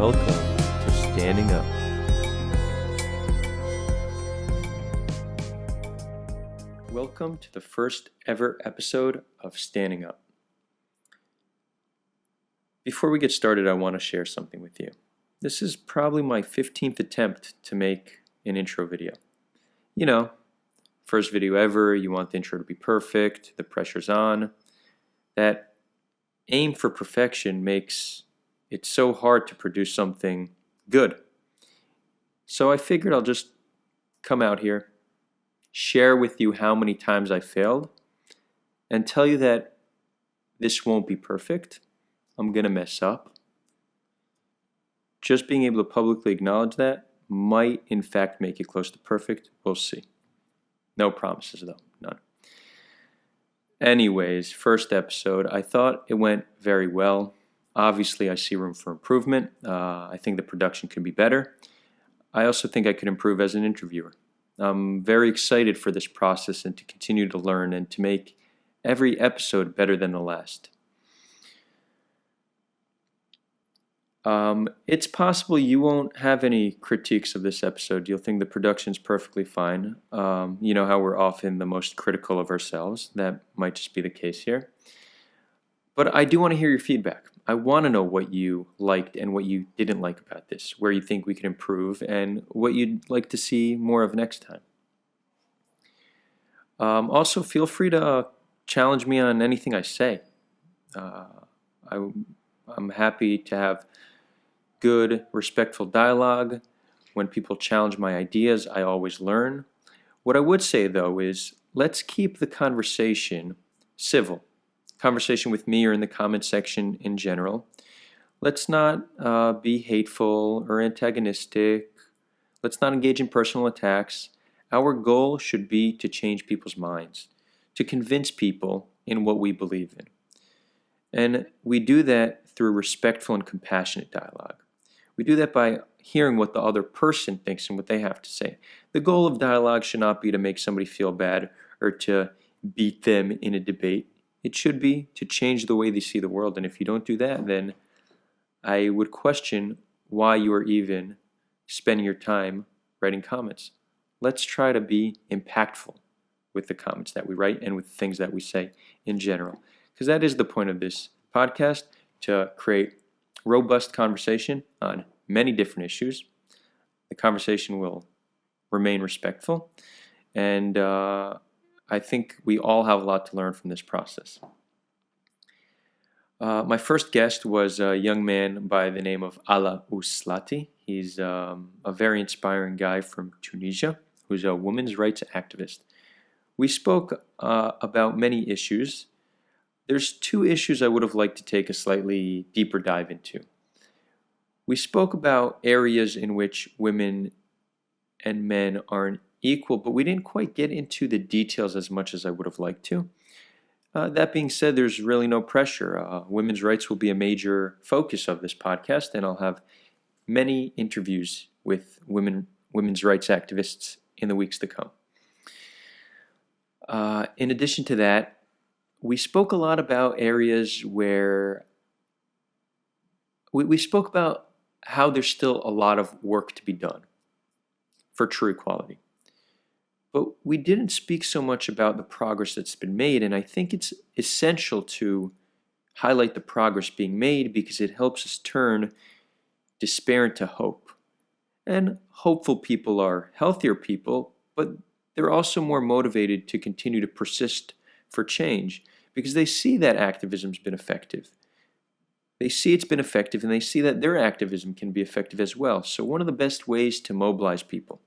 Welcome to Standing Up. Welcome to the first ever episode of Standing Up. Before we get started, I want to share something with you. This is probably my 15th attempt to make an intro video. You know, first video ever, you want the intro to be perfect, the pressure's on. That aim for perfection makes it so hard to produce something good. So I figured I'll just come out here, share with you how many times I failed, and tell you that this won't be perfect. I'm going to mess up. Just being able to publicly acknowledge that might in fact make it close to perfect. We'll see. No promises though, none. Anyways, first episode, I thought it went very well. Obviously, I see room for improvement. I think the production could be better. I also think I could improve as an interviewer. I'm very excited for this process and to continue to learn and to make every episode better than the last. It's possible you won't have any critiques of this episode. You'll think the production's perfectly fine. You know how we're often the most critical of ourselves. That might just be the case here. But I do want to hear your feedback. I want to know what you liked and what you didn't like about this, where you think we can improve, and what you'd like to see more of next time. Also, feel free to challenge me on anything I say. I'm happy to have good, respectful dialogue. When people challenge my ideas, I always learn. What I would say, though, is let's keep the conversation civil. Conversation with me or in the comment section in general. Let's not be hateful or antagonistic. Let's not engage in personal attacks. Our goal should be to change people's minds, to convince people in what we believe in. And we do that through respectful and compassionate dialogue. We do that by hearing what the other person thinks and what they have to say. The goal of dialogue should not be to make somebody feel bad or to beat them in a debate. It should be to change the way they see the world. And if you don't do that, then I would question why you are even spending your time writing comments. Let's try to be impactful with the comments that we write and with things that we say in general. Because that is the point of this podcast, to create robust conversation on many different issues. The conversation will remain respectful. And I think we all have a lot to learn from this process. My first guest was a young man by the name of Oueslati. He's a very inspiring guy from Tunisia who's a women's rights activist. We spoke about many issues. There's two issues I would have liked to take a slightly deeper dive into. We spoke about areas in which women and men aren't equal, but we didn't quite get into the details as much as I would have liked to. That being said, there's really no pressure. Women's rights will be a major focus of this podcast, and I'll have many interviews with women's rights activists in the weeks to come. In addition to that, we spoke a lot about areas where we spoke about how there's still a lot of work to be done for true equality. But we didn't speak so much about the progress that's been made, and I think it's essential to highlight the progress being made because it helps us turn despair into hope. And hopeful people are healthier people, but they're also more motivated to continue to persist for change because they see that activism's been effective. They see it's been effective, and they see that their activism can be effective as well. So one of the best ways to mobilize people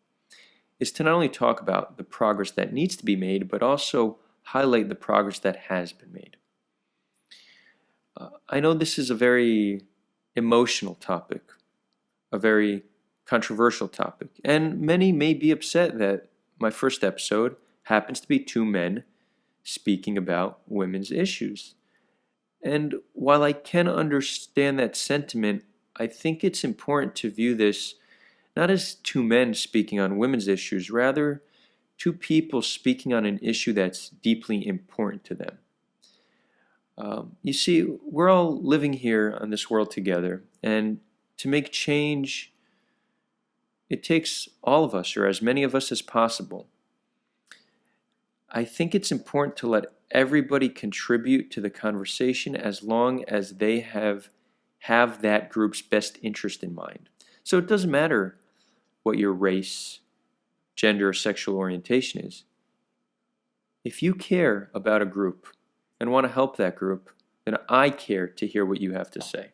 is to not only talk about the progress that needs to be made, but also highlight the progress that has been made. I know this is a very emotional topic, a very controversial topic, and many may be upset that my first episode happens to be two men speaking about women's issues. And while I can understand that sentiment, I think it's important to view this not as two men speaking on women's issues, rather two people speaking on an issue that's deeply important to them. You see, we're all living here on this world together, and to make change, it takes all of us, or as many of us as possible. I think it's important to let everybody contribute to the conversation as long as they have that group's best interest in mind. So it doesn't matter what your race, gender, or sexual orientation is. If you care about a group and want to help that group, then I care to hear what you have to say.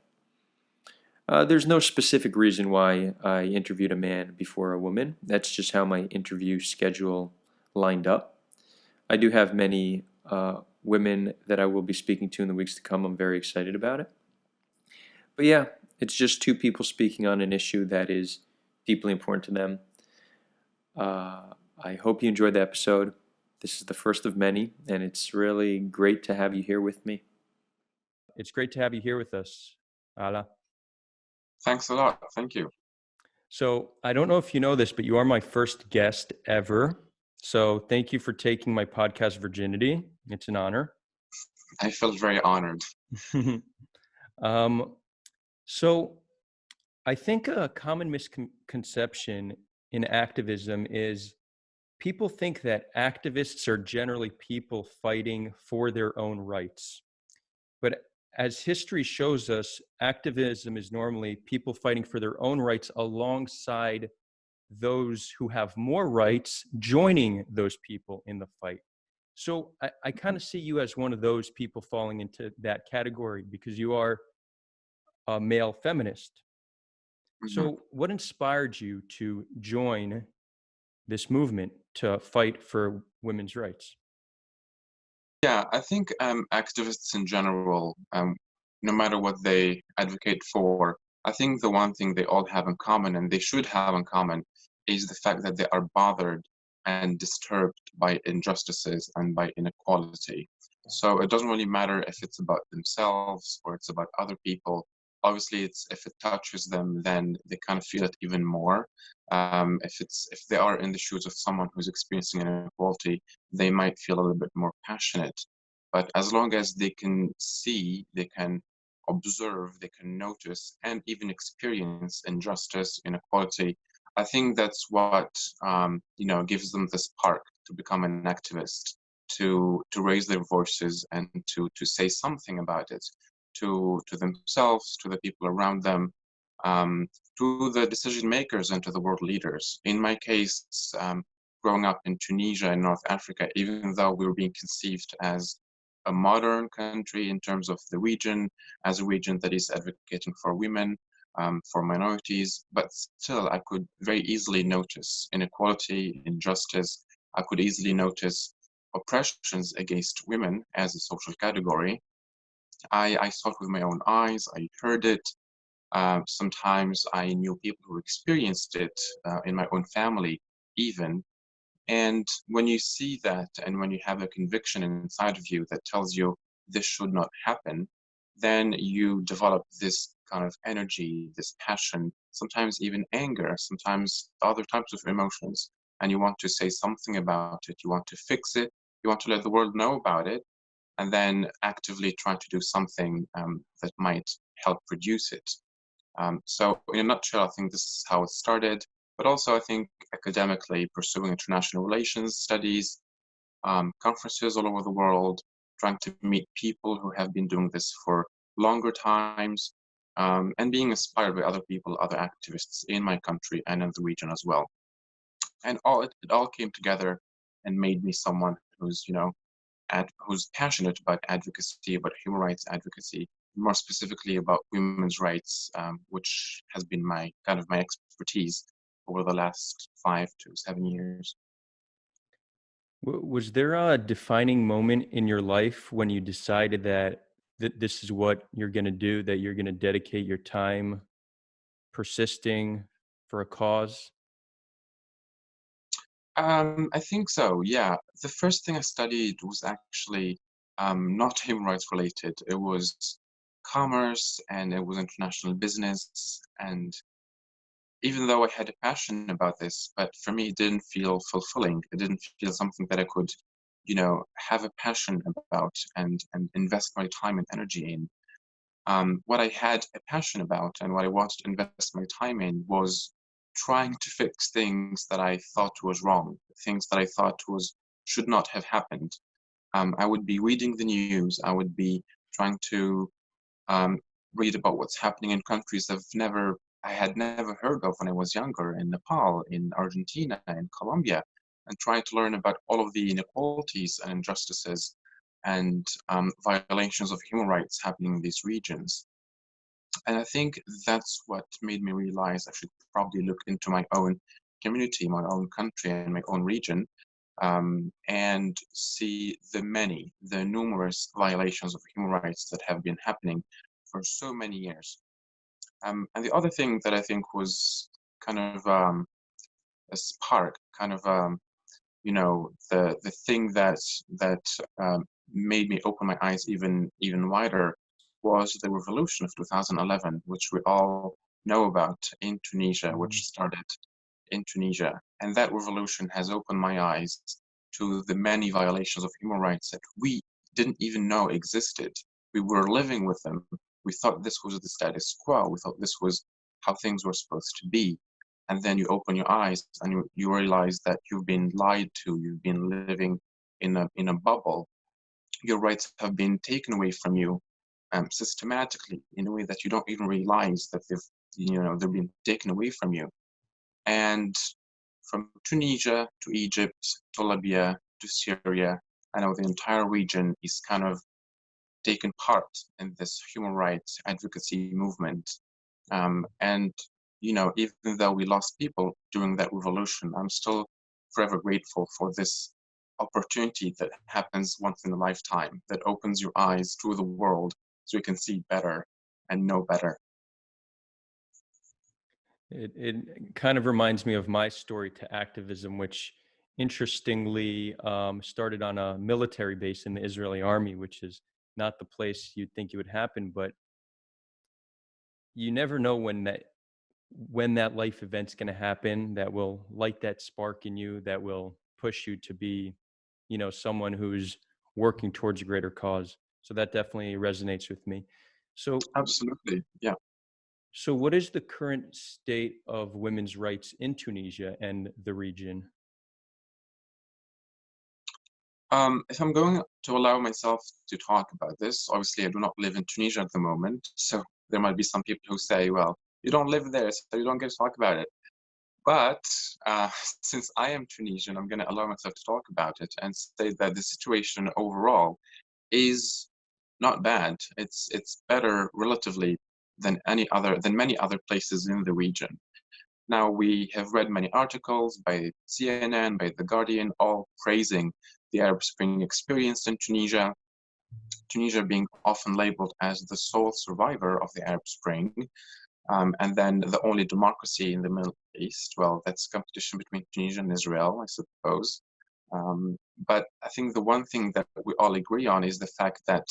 There's no specific reason why I interviewed a man before a woman. That's just how my interview schedule lined up. I do have many women that I will be speaking to in the weeks to come. I'm very excited about it. But yeah, it's just two people speaking on an issue that is deeply important to them. I hope you enjoyed the episode. This is the first of many, and it's really great to have you here with me. It's great to have you here with us, Ala. Thanks a lot. Thank you. So I don't know if you know this, but you are my first guest ever. So thank you for taking my podcast virginity. It's an honor. I felt very honored. So I think a common misconception in activism is people think that activists are generally people fighting for their own rights. But as history shows us, activism is normally people fighting for their own rights alongside those who have more rights joining those people in the fight. So I kind of see you as one of those people falling into that category because you are a male feminist. Mm-hmm. So what inspired you to join this movement to fight for women's rights? Yeah, I think activists in general, no matter what they advocate for, I think the one thing they all have in common, and they should have in common, is the fact that they are bothered and disturbed by injustices and by inequality. So it doesn't really matter if it's about themselves or it's about other people. Obviously, if it touches them, then they kind of feel it even more. If they are in the shoes of someone who's experiencing inequality, they might feel a little bit more passionate. But as long as they can see, they can observe, they can notice, and even experience injustice, inequality, I think that's what gives them the spark to become an activist, to raise their voices and to say something about it, to themselves, to the people around them, to the decision makers and to the world leaders. In my case, growing up in Tunisia in North Africa, even though we were being conceived as a modern country in terms of the region, as a region that is advocating for women, for minorities, but still I could very easily notice inequality, injustice. I could easily notice oppressions against women as a social category. I saw it with my own eyes, I heard it. Sometimes I knew people who experienced it in my own family even. And when you see that and when you have a conviction inside of you that tells you this should not happen, then you develop this kind of energy, this passion, sometimes even anger, sometimes other types of emotions. And you want to say something about it, you want to fix it, you want to let the world know about it, and then actively try to do something that might help reduce it. So in a nutshell, I think this is how it started. But also, I think academically, pursuing international relations studies, conferences all over the world, trying to meet people who have been doing this for longer times, and being inspired by other people, other activists in my country and in the region as well. And it all came together and made me someone who's, who's passionate about advocacy, about human rights advocacy, more specifically about women's rights, which has been my expertise over the last 5 to 7 years. Was there a defining moment in your life when you decided that this is what you're going to do, that you're going to dedicate your time persisting for a cause? I think so, yeah. The first thing I studied was actually not human rights related. It was commerce and it was international business. And even though I had a passion about this, but for me, it didn't feel fulfilling. It didn't feel something that I could, have a passion about and invest my time and energy in. what I had a passion about and what I wanted to invest my time in was trying to fix things that I thought was wrong, things that I thought should not have happened. I would be reading the news. I would be trying to um, read about what's happening in countries I had never heard of when I was younger, in Nepal, in Argentina, in Colombia, and trying to learn about all of the inequalities and injustices and violations of human rights happening in these regions. And I think that's what made me realize I should probably look into my own community, my own country, and my own region, and see the numerous violations of human rights that have been happening for so many years. And the other thing that I think was kind of a spark, kind of the thing that made me open my eyes even wider was the revolution of 2011, which we all know about in Tunisia, which started in Tunisia. And that revolution has opened my eyes to the many violations of human rights that we didn't even know existed. We were living with them. We thought this was the status quo. We thought this was how things were supposed to be. And then you open your eyes and you realize that you've been lied to. You've been living in a bubble. Your rights have been taken away from you systematically in a way that you don't even realize that they've been taken away from you. And from Tunisia to Egypt to Libya to Syria, I know the entire region is kind of taken part in this human rights advocacy movement. And, even though we lost people during that revolution, I'm still forever grateful for this opportunity that happens once in a lifetime, that opens your eyes to the world so you can see better and know better. It kind of reminds me of my story to activism, which interestingly started on a military base in the Israeli army, which is not the place you'd think it would happen. But you never know when that life event's going to happen that will light that spark in you, that will push you to be, someone who's working towards a greater cause. So that definitely resonates with me. So Absolutely. Yeah. So, what is the current state of women's rights in Tunisia and the region? If I'm going to allow myself to talk about this, obviously I do not live in Tunisia at the moment, so there might be some people who say, well, you don't live there, so you don't get to talk about it. But uh, since I am Tunisian, I'm going to allow myself to talk about it and say that the situation overall is not bad. It's better relatively than many other places in the region. Now, we have read many articles by CNN, by The Guardian, all praising the Arab Spring experience in Tunisia, Tunisia being often labeled as the sole survivor of the Arab Spring, and then the only democracy in the Middle East. Well, that's competition between Tunisia and Israel, I suppose. But I think the one thing that we all agree on is the fact that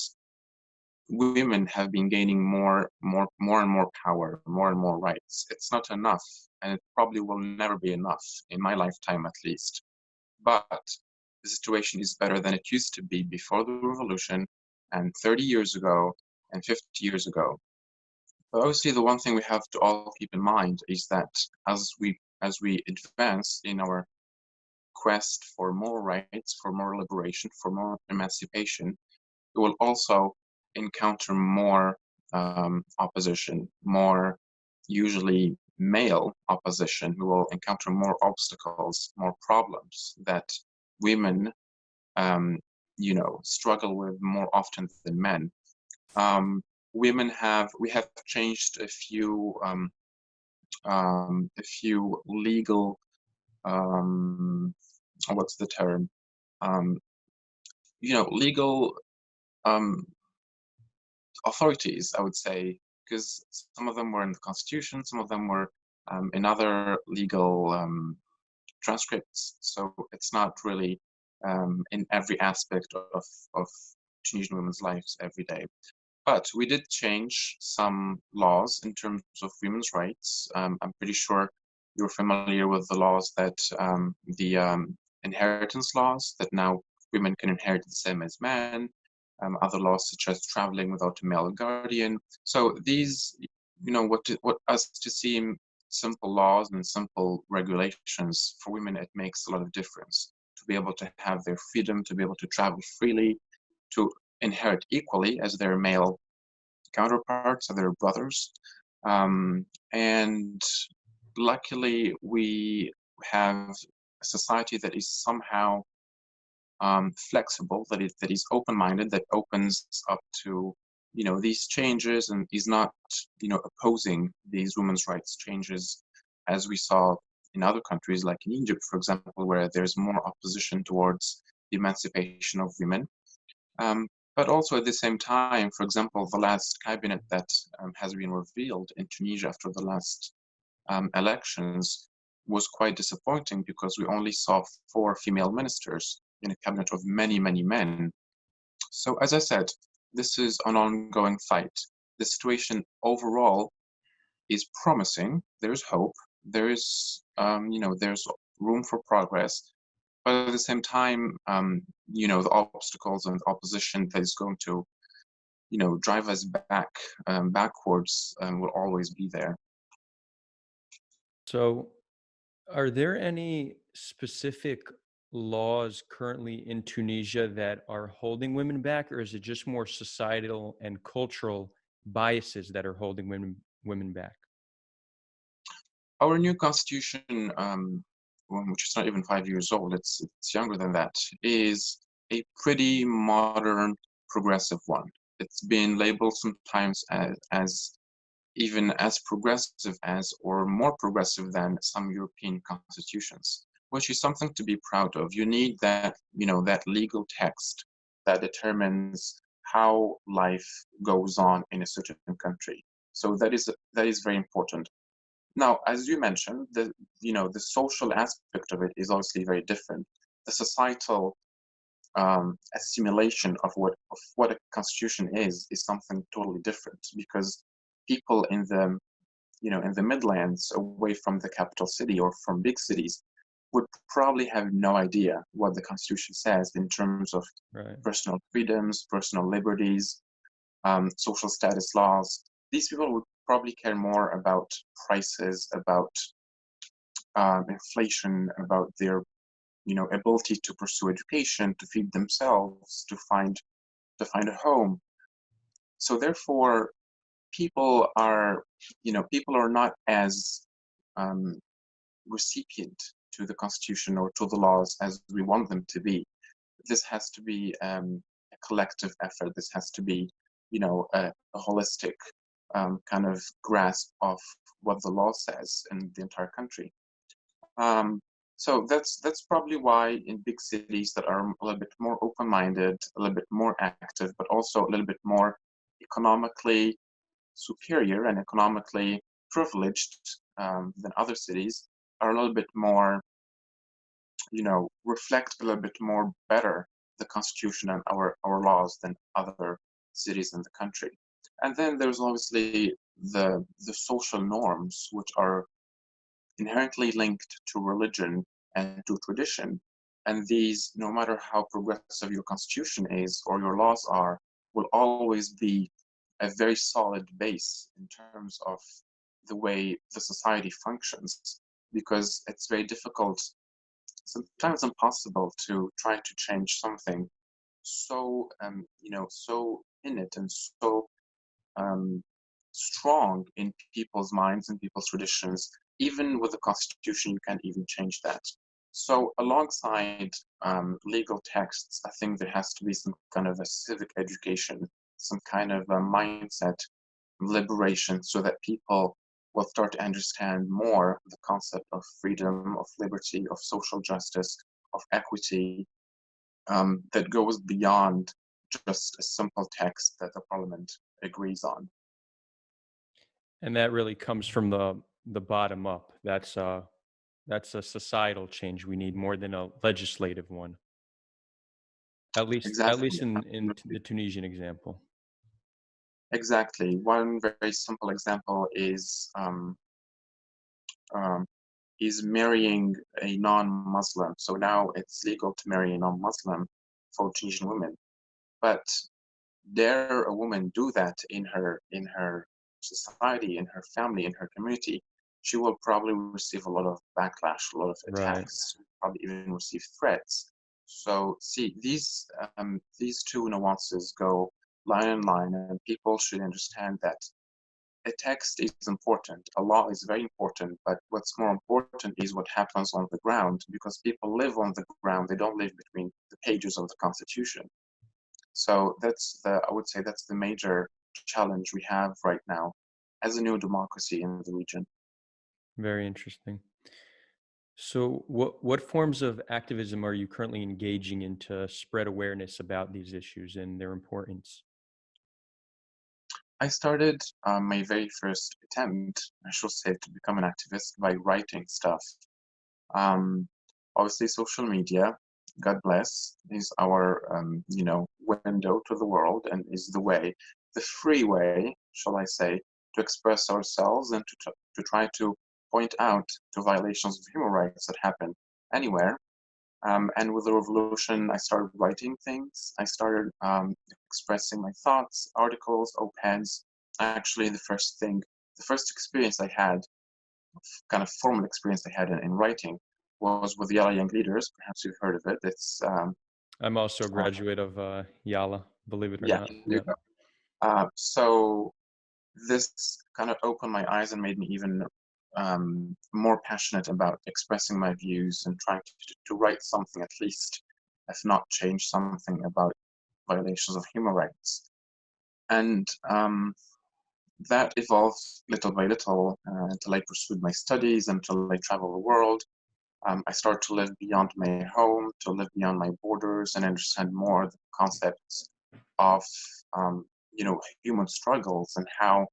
women have been gaining more and more power, more and more rights. It's not enough, and it probably will never be enough in my lifetime, at least. But the situation is better than it used to be before the revolution, and 30 years ago, and 50 years ago. But obviously, the one thing we have to all keep in mind is that as we advance in our quest for more rights, for more liberation, for more emancipation, we will also encounter more opposition, more usually male opposition, who will encounter more obstacles, more problems that women, struggle with more often than men. We have changed a few legal, um, what's the term? Um, legal um, authorities, I would say, because some of them were in the constitution, some of them were in other legal transcripts. So it's not really in every aspect of Tunisian women's lives every day. But we did change some laws in terms of women's rights. I'm pretty sure you're familiar with the laws the inheritance laws, that now women can inherit the same as men. other laws such as traveling without a male guardian. So these, what us to seem simple laws and simple regulations for women, it makes a lot of difference to be able to have their freedom, to be able to travel freely, to inherit equally as their male counterparts, as their brothers. And luckily, we have a society that is somehow flexible, that is open-minded, that opens up to these changes and is not opposing these women's rights changes, as we saw in other countries like in Egypt, for example, where there's more opposition towards the emancipation of women. But also at the same time, for example, the last cabinet that has been revealed in Tunisia after the last elections was quite disappointing because we only saw 4 female ministers in a cabinet of many, many men. So as I said, this is an ongoing fight. The situation overall is promising. There's hope. There's room for progress. But at the same time, the obstacles and opposition that is going to, drive us backwards, will always be there. So, are there any specific laws currently in Tunisia that are holding women back, or is it just more societal and cultural biases that are holding women back? Our new constitution, which is not even 5 years old, it's younger than that, is a pretty modern, progressive one. It's been labeled sometimes as even as progressive as or more progressive than some European constitutions, which is something to be proud of. You need that legal text that determines how life goes on in a certain country. So that is very important. Now, as you mentioned, the social aspect of it is obviously very different. The societal assimilation of what a constitution is something totally different, because people in the Midlands, away from the capital city or from big cities, would probably have no idea what the constitution says in terms of Right. personal freedoms, personal liberties, social status laws. These people would probably care more about prices, about inflation, about their ability to pursue education, to feed themselves, to find a home. So therefore, people are not as um, recipient to the constitution or to the laws as we want them to be. This has to be a collective effort. This has to be, a holistic kind of grasp of what the law says in the entire country. Um, so that's probably why in big cities that are a little bit more open-minded, a little bit more active, but also a little bit more economically superior and economically privileged than other cities, are a little bit more, reflect a little bit more better the constitution and our laws than other cities in the country. And then there's obviously the social norms, which are inherently linked to religion and to tradition. And these, no matter how progressive your constitution is or your laws are, will always be a very solid base in terms of the way the society functions, because it's very difficult, sometimes impossible, to try to change something so so innate and so um, strong in people's minds and people's traditions. Even with the constitution, you can't even change that. So alongside legal texts, I think there has to be some kind of a civic education, some kind of a mindset liberation, so that people will start to understand more the concept of freedom, of liberty, of social justice, of equity, that goes beyond just a simple text that the parliament agrees on. And that really comes from the bottom up. That's a societal change we need more than a legislative one. At least Exactly. in Absolutely. the Tunisian example. Exactly. One very simple example um, is marrying a non-Muslim. So now it's legal to marry a non-Muslim for Tunisian women. But dare a woman do that in her society, in her family, in her community, she will probably receive a lot of backlash, a lot of Right. attacks, probably even receive threats. So see, these two nuances go line in line, and people should understand that a text is important, a law is very important, but what's more important is what happens on the ground, because people live on the ground, they don't live between the pages of the Constitution. So I would say that's the major challenge we have right now as a new democracy in the region. Very interesting. So, what forms of activism are you currently engaging in to spread awareness about these issues and their importance? I started my very first attempt, I should say, to become an activist by writing stuff. Um, Obviously, social media, God bless, is our window to the world and is the way, the free way, shall I say, to express ourselves and to try to point out to violations of human rights that happen anywhere. And with the revolution, I started writing things. I started expressing my thoughts, articles, op-eds. Actually, the first experience I had, kind of formal experience I had in writing, was with the Yali Young Leaders. Perhaps you've heard of it. It's I'm also a uh, graduate of Yala, believe it or yeah, not. there you Yeah. go. So this kind of opened my eyes and made me even more passionate about expressing my views and trying to write something at least, if not change something about violations of human rights. And that evolved little by little until I pursued my studies, until I traveled the world. I started to live beyond my home, to live beyond my borders, and understand more the concepts of um, human struggles and how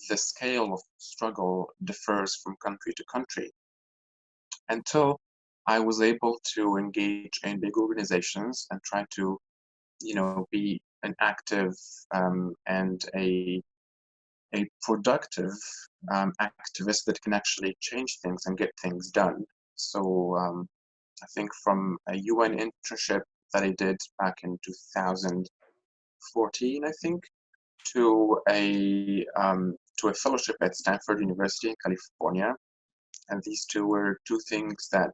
the scale of struggle differs from country to country. Until I was able to engage in big organizations and try to, be an active and a productive activist that can actually change things and get things done. So I think from a UN internship that I did back in 2014, I think, to a fellowship at Stanford University in California, and these two were two things that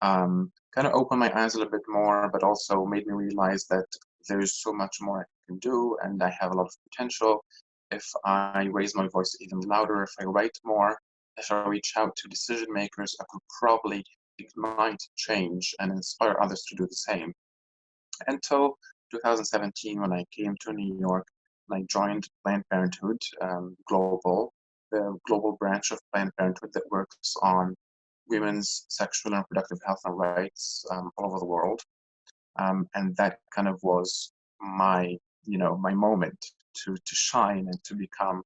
kind of opened my eyes a little bit more, but also made me realize that there's so much more I can do, and I have a lot of potential. If I raise my voice even louder, if I write more, if I reach out to decision makers, I could probably ignite change and inspire others to do the same. Until 2017, when I came to New York and I joined Planned Parenthood Global, the global branch of Planned Parenthood that works on women's sexual and reproductive health and rights all over the world. And that kind of was my moment to shine and to become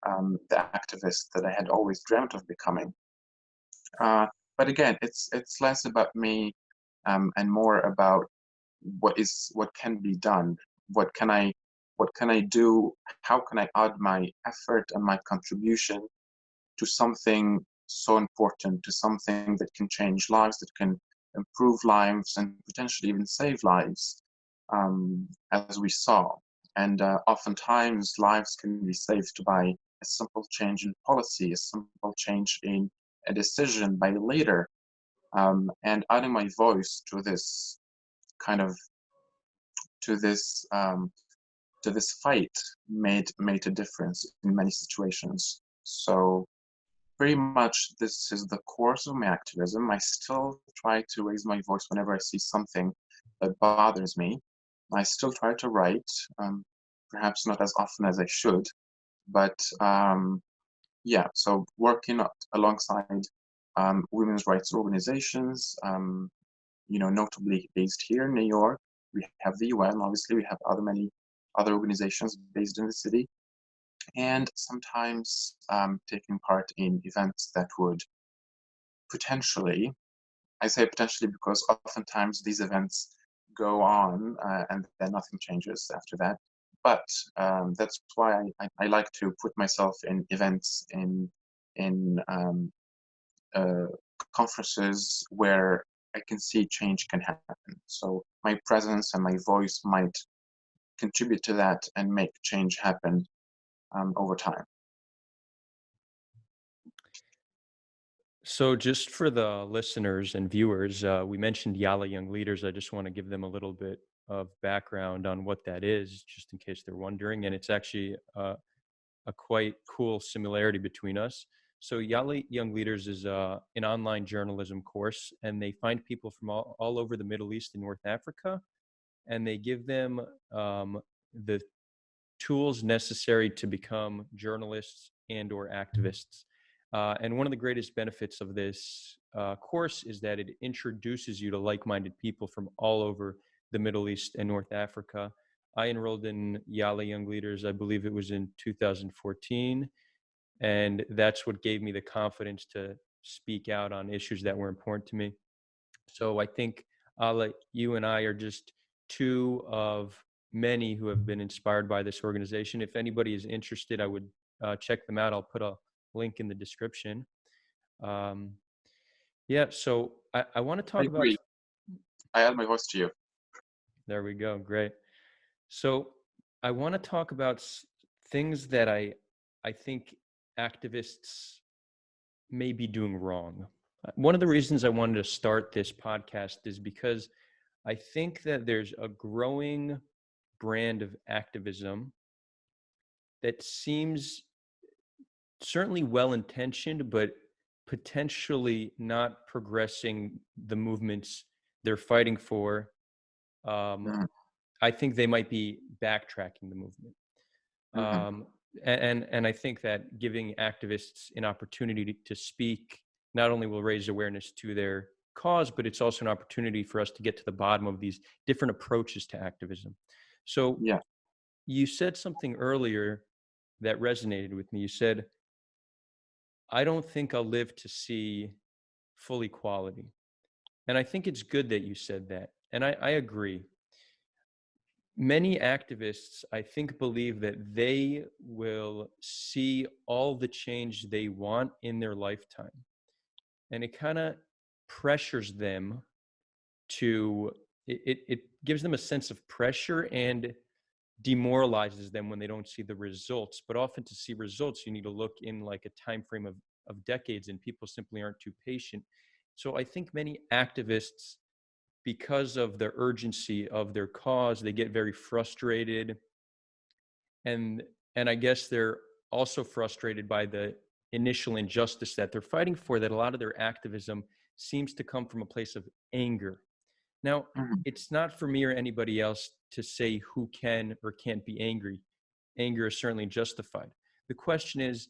the activist that I had always dreamt of becoming. Uh, but again, it's less about me and more about what can be done. What can I what can I do? How can I add my effort and my contribution to something so important, to something that can change lives, that can improve lives, and potentially even save lives, as we saw. And oftentimes, lives can be saved by a simple change in policy, a simple change in a decision by a leader, and adding my voice to this kind of to this to this fight made a difference in many situations. So pretty much this is the course of my activism. I still try to raise my voice whenever I see something that bothers me. I still try to write, perhaps not as often as I should, but yeah, so working alongside women's rights organizations, notably based here in New York. We have the UN, obviously, we have many other organizations based in the city, and sometimes taking part in events that would potentially, I say potentially because oftentimes these events go on and then nothing changes after that. But that's why I like to put myself in events, in uh, conferences where I can see change can happen. So my presence and my voice might contribute to that and make change happen over time. So, just for the listeners and viewers, we mentioned Yali Young Leaders. I just want to give them a little bit of background on what that is, just in case they're wondering. And it's actually a quite cool similarity between us. So, Yali Young Leaders is an online journalism course, and they find people from all over the Middle East and North Africa, and they give them the tools necessary to become journalists and/or activists. And one of the greatest benefits of this course is that it introduces you to like-minded people from all over the Middle East and North Africa. I enrolled in Yali Young Leaders, I believe it was in 2014, and that's what gave me the confidence to speak out on issues that were important to me. So I think Ala, you and I are just two of many who have been inspired by this organization. If anybody is interested, I would check them out. I'll put a link in the description. Um, yeah, so I want to I talk about, agree. I add my voice to you. there we go, great. So I want to talk about things that I think activists may be doing wrong. One of the reasons I wanted to start this podcast is because I think that there's a growing brand of activism that seems certainly well intentioned, but potentially not progressing the movements they're fighting for. Um, Mhm, I think they might be backtracking the movement. mhm. Um, and I think that giving activists an opportunity to speak not only will raise awareness to their cause, but it's also an opportunity for us to get to the bottom of these different approaches to activism. So Yeah. you said something earlier that resonated with me. You said, I don't think I'll live to see full equality. And I think it's good that you said that. And I agree. Many activists, I think, believe that they will see all the change they want in their lifetime. And it kind of pressures them to, it gives them a sense of pressure and demoralizes them when they don't see the results. But often to see results, you need to look in like a time frame of decades, and people simply aren't too patient. So I think many activists, because of the urgency of their cause, they get very frustrated, and and I guess they're also frustrated by the initial injustice that they're fighting for, that a lot of their activism seems to come from a place of anger. Now, Mhm. it's not for me or anybody else to say who can or can't be angry. Anger is certainly justified. The question is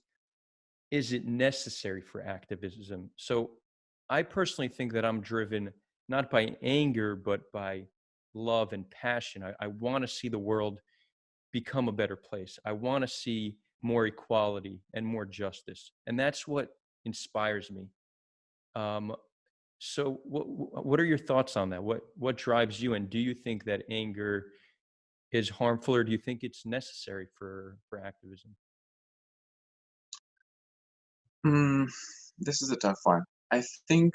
it necessary for activism? So I personally think that I'm driven not by anger, but by love and passion. I want to see the world become a better place. I want to see more equality and more justice. And that's what inspires me. Um, so what are your thoughts on that? What drives you? And do you think that anger is harmful, or do you think it's necessary for activism? Mm, this is a tough one. I think,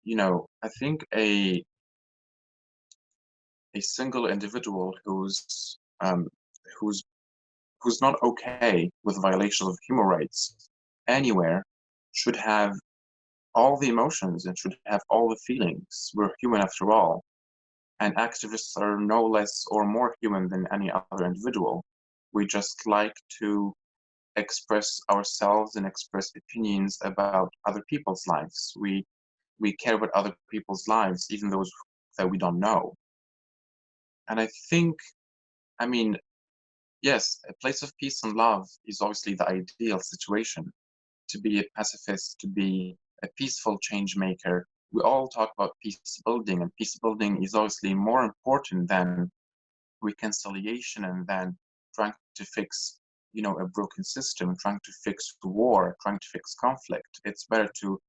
I think a single individual who's who's not okay with violation of human rights anywhere should have all the emotions and should have all the feelings. We're human after all, and activists are no less or more human than any other individual. We just like to express ourselves and express opinions about other people's lives. We care about other people's lives, even those that we don't know. And I think, I mean, yes, a place of peace and love is obviously the ideal situation. To be a pacifist, to be a peaceful change maker. We all talk about peace building, and peace building is obviously more important than reconciliation and then trying to fix, a broken system, trying to fix war, trying to fix conflict. It's better to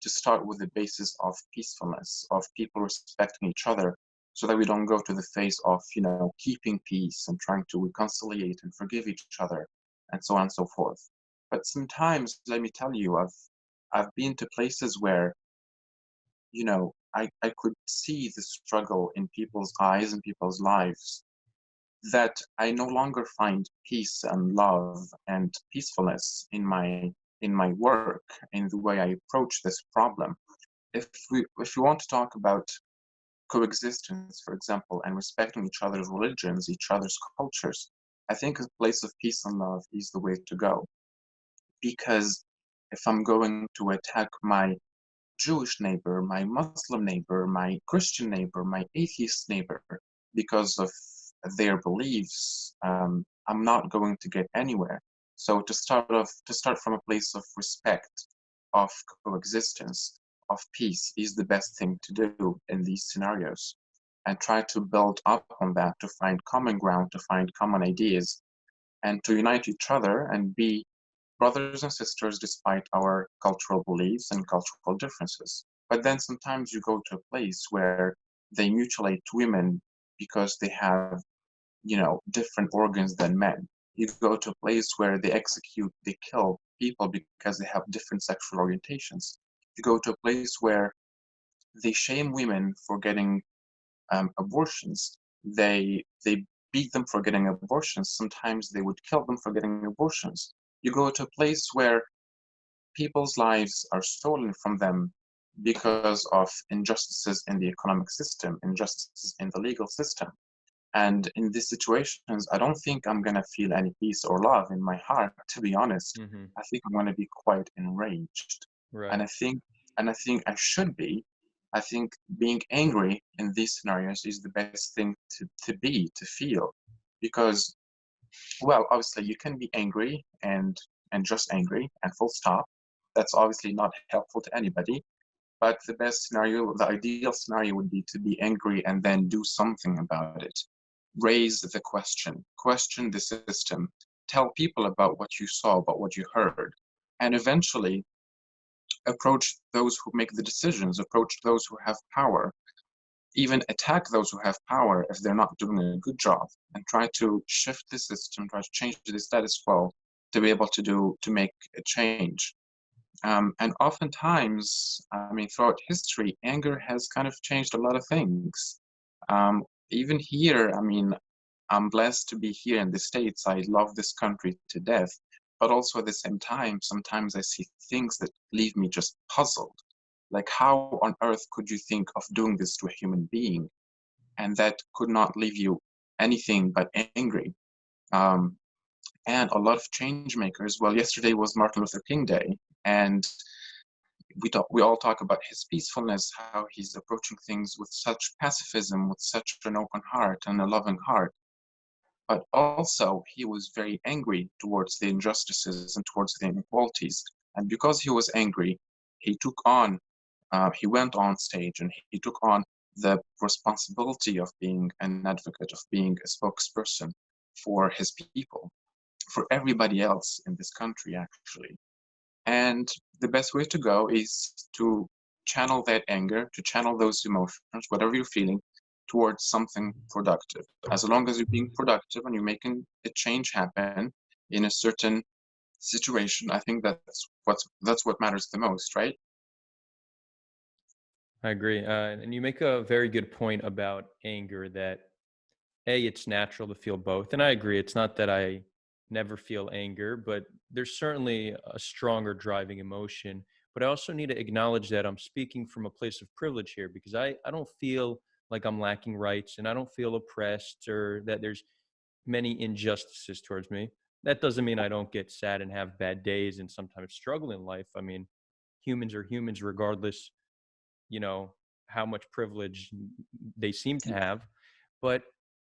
start with the basis of peacefulness, of people respecting each other, so that we don't go to the phase of, keeping peace and trying to reconciliate and forgive each other, and so on and so forth. But sometimes, let me tell you, I've been to places where, I could see the struggle in people's eyes and people's lives. that I no longer find peace and love and peacefulness in my work, in the way I approach this problem. If we want to talk about coexistence, for example, and respecting each other's religions, each other's cultures, I think a place of peace and love is the way to go. Because if I'm going to attack my Jewish neighbor, my Muslim neighbor, my Christian neighbor, my atheist neighbor, because of their beliefs, I'm not going to get anywhere. So to start from a place of respect, of coexistence, of peace is the best thing to do in these scenarios. And try to build up on that to find common ground, to find common ideas, and to unite each other and be brothers and sisters despite our cultural beliefs and cultural differences. But then sometimes you go to a place where they mutilate women because they have, different organs than men. You go to a place where they kill people because they have different sexual orientations. You go to a place where they shame women for getting abortions. They beat them for getting abortions. Sometimes they would kill them for getting abortions. You go to a place where people's lives are stolen from them because of injustices in the economic system, injustices in the legal system. And in these situations, I don't think I'm gonna feel any peace or love in my heart, to be honest. Hmm. I think I'm gonna be quite enraged. And Right. I think and I think I should be. I think being angry in these scenarios is the best thing to feel. Because, well, obviously you can be angry and just angry and full stop. That's obviously not helpful to anybody. But the best scenario, the ideal scenario would be to be angry and then do something about it. Raise the question the system, tell people about what you saw, about what you heard, and eventually approach those who make the decisions, approach those who have power, even attack those who have power if they're not doing a good job, and try to shift the system, try to change the status quo to be able to make a change. And oftentimes, I mean, throughout history, anger has kind of changed a lot of things. Even here, I mean, I'm blessed to be here in the States. I love this country to death. But also at the same time, sometimes I see things that leave me just puzzled. Like, how on earth could you think of doing this to a human being? And that could not leave you anything but angry. Um, and a lot of change makers. Well, yesterday was Martin Luther King Day, and we all talk about his peacefulness, how he's approaching things with such pacifism, with such an open heart and a loving heart. But also, he was very angry towards the injustices and towards the inequalities. And because he was angry, he took on, he went on stage and he took on the responsibility of being an advocate, of being a spokesperson for his people, for everybody else in this country, actually. And the best way to go is to channel that anger, to channel those emotions, whatever you're feeling, towards something productive. As long as you're being productive and you're making a change happen in a certain situation, I think that's what matters the most, right? I agree. And you make a very good point about anger that it's natural to feel both. And I agree. It's not that I never feel anger, but there's certainly a stronger driving emotion. But I also need to acknowledge that I'm speaking from a place of privilege here because I don't feel like I'm lacking rights and I don't feel oppressed or that there's many injustices towards me. That doesn't mean I don't get sad and have bad days and sometimes struggle in life. I mean, humans are humans regardless, you know, how much privilege they seem to have. But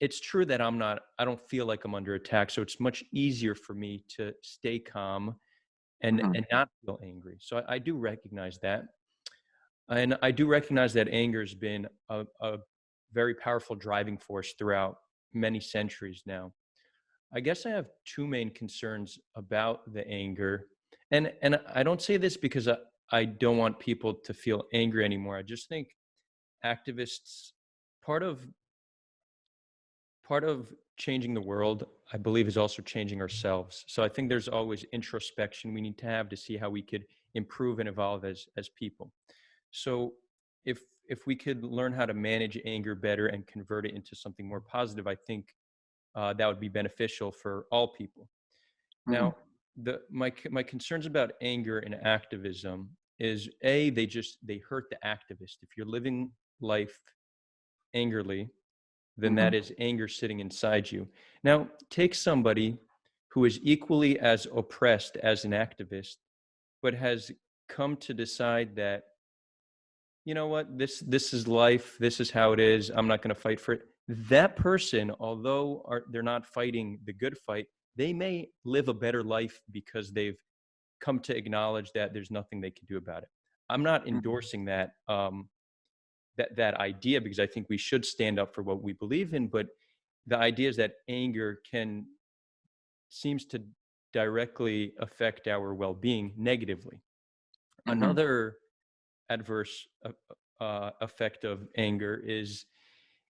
it's true that I don't feel like I'm under attack. So it's much easier for me to stay calm Mhm. and not feel angry. So I do recognize that. And I do recognize that anger has been a very powerful driving force throughout many centuries now. I guess I have two main concerns about the anger. And I don't say this because I don't want people to feel angry anymore. I just think activists part of part of changing the world, I believe, is also changing ourselves. So I think there's always introspection we need to have to see how we could improve and evolve as people. So if we could learn how to manage anger better and convert it into something more positive, I think that would be beneficial for all people. Mhm. Now, my concerns about anger and activism is they hurt the activist. If you're living life angrily, then Mhm. that is anger sitting inside you. Now, take somebody who is equally as oppressed as an activist, but has come to decide that, you know what, this is life, this is how it is, I'm not going to fight for it. That person, although they're not fighting the good fight, they may live a better life because they've come to acknowledge that there's nothing they can do about it. I'm not Mhm. endorsing that idea, because I think we should stand up for what we believe in, but the idea is that anger seems to directly affect our well-being negatively. Mhm. Another adverse effect of anger is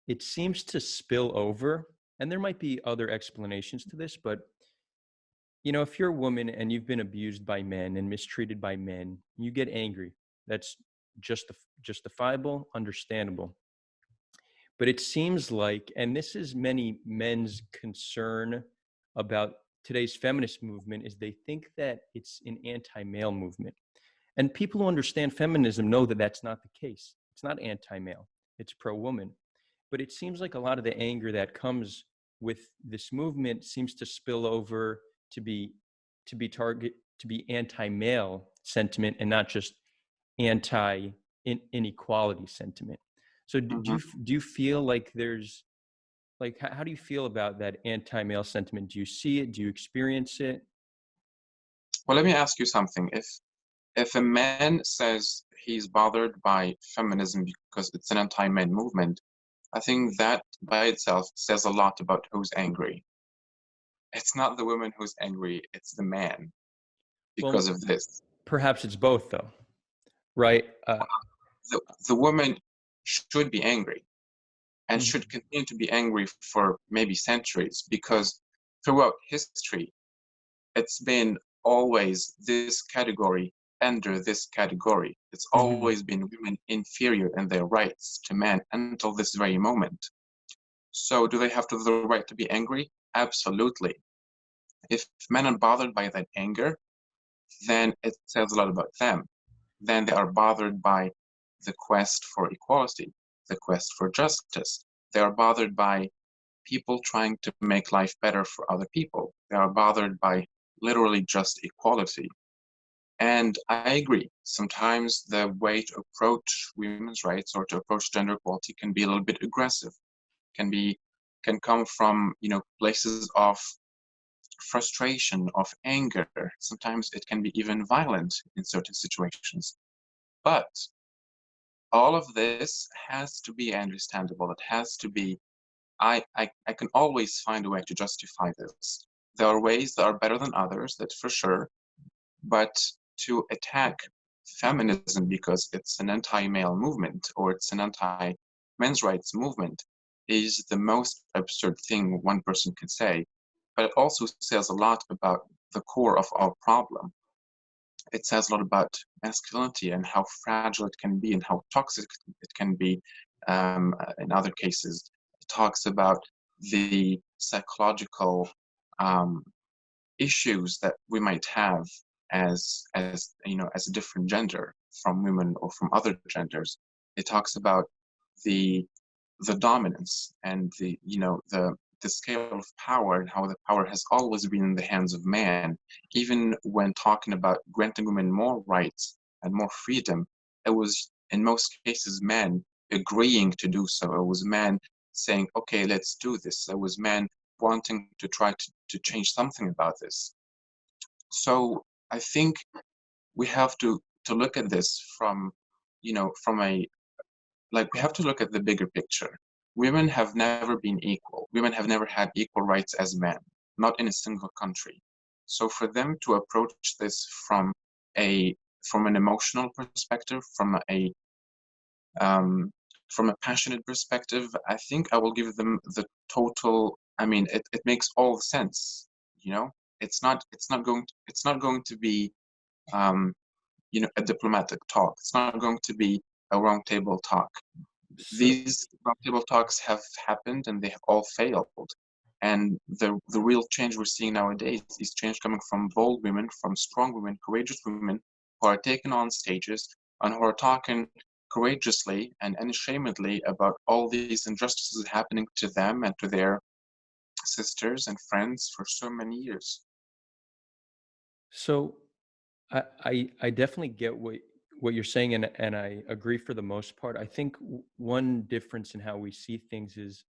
it seems to spill over, and there might be other explanations to this, but if you're a woman and you've been abused by men and mistreated by men, you get angry. That's justifiable, understandable. But it seems like, and this is many men's concern about today's feminist movement, is they think that it's an anti-male movement. And people who understand feminism know that that's not the case. It's not anti-male, it's pro-woman. But it seems like a lot of the anger that comes with this movement seems to spill over to be to be anti-male sentiment and not just anti inequality sentiment. So Mhm. do you feel like there's like how do you feel about that anti-male sentiment? Do you see it? Do you experience it? Well, let me ask you something. If a man says he's bothered by feminism because it's an anti-men movement, I think that by itself says a lot about who's angry. It's not the woman who's angry, it's the man Well, because of this. perhaps it's both though, right? The woman should be angry and should Mhm, continue to be angry for maybe centuries because throughout history, it's been always this category under this category. It's mhm. always been women inferior in their rights to men until this very moment. So, do they have the right to be angry? Absolutely. If men are bothered by that anger, then it says a lot about them. Then they are bothered by the quest for equality, the quest for justice. They are bothered by people trying to make life better for other people. They are bothered by literally just equality. And I agree, sometimes the way to approach women's rights or to approach gender equality can be a little bit aggressive, can be can come from, places of frustration, of anger. Sometimes it can be even violent in certain situations. But all of this has to be understandable. It has to be, I can always find a way to justify this. There are ways that are better than others, that's for sure. But to attack feminism because it's an anti-male movement or it's an anti-men's rights movement is the most absurd thing one person can say. But it also says a lot about the core of our problem. It says a lot about masculinity and how fragile it can be and how toxic it can be. In other cases, it talks about the psychological um, issues that we might have as a different gender from women or from other genders. It talks about the the dominance and the scale of power and how the power has always been in the hands of man. Even when talking about granting women more rights and more freedom, it was in most cases men agreeing to do so. It was men saying, okay, let's do this. It was men wanting to try to change something about this. So I think we have to look at this from a like we have to look at the bigger picture. Women have never been equal. Women have never had equal rights as men, not in a single country. So for them to approach this a from an emotional perspective, um, from a passionate perspective, I think I will give them the total. I mean, it makes all sense. You know, it's not going to be um, a diplomatic talk. It's not going to be a roundtable talk. So These roundtable talks have happened and they have all failed. And the real change we're seeing nowadays is change coming from bold women, from strong women, courageous women who are taken on stages and who are talking courageously and unashamedly about all these injustices happening to them and to their sisters and friends for so many years. So I definitely get what you're saying, and I agree for the most part. I think one difference in how we see things is